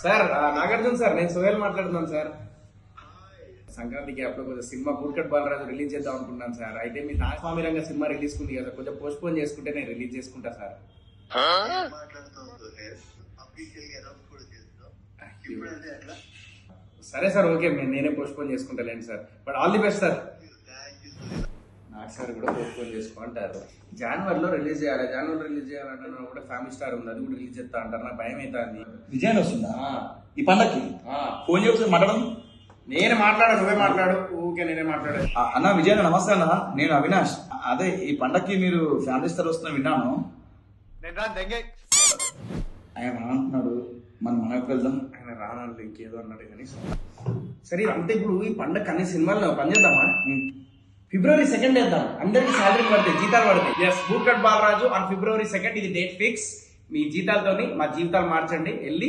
Sir Nagarjuna sir, నేను సోహెల్ మాట్లాడుతున్నాను sir. Sankranti gap లో కొంచెం సినిమా బూట్కట్ బాలరాజు రిలీజ్ చేద్దాం అనుకుంటున్నాను సార్. అయితే మీ నాగస్వామి రంగ సినిమా రిలీజ్ ఉంది కదా, కొంచెం పోస్ట్ పోన్ చేసుకుంటే నేను రిలీజ్ చేసుకుంటా సార్. సరే సార్, ఓకే, నేనే పోస్ట్ పోన్ చేసుకుంటాలేండి sir. But all the best sir. నాకు సార్ కూడా పోస్ట్ పోన్ చేసుకోమంటారు. జనవరిలో రిలీజ్ చేయాలి, జనవరిలో రిలీజ్ చేయాలంటే కూడా ఫ్యామిలీ స్టార్ ఉంది, అది కూడా రిలీజ్ చేస్తా అంటారు. నాకు భయం అవుతుంది. విజయాన్ని వస్తుందా ఈ పండక్కి? ఫోన్ చేసి మాట్లాడడం. నేను మాట్లాడా, నువ్వే మాట్లాడు. ఊకే నేనే మాట్లాడు. అన్న విజయ్, నమస్తే అన్న, నేను అవినాష్. అదే ఈ పండక్కి మీరు ఫ్యామిలీ స్టార్ వస్తున్నా విన్నాను. ఆయన రానంటున్నాడు, మనం మనకు వెళ్దాం. ఆయన రానాలి ఇంకేదో అన్నాడు కానీ సరే. అంతే, ఇప్పుడు ఈ పండగ అన్ని సినిమాల్లో పని చేద్దామా? February 2nd వేద్దాం, అందరికి శాలరీ పడతాయి, జీతాలు పడతాయి. Yes, Bootcut Balaraju on February 2nd, ఇది డేట్ ఫిక్స్. మీ జీతాలతోని మా జీవితాలు మార్చండి. వెళ్ళి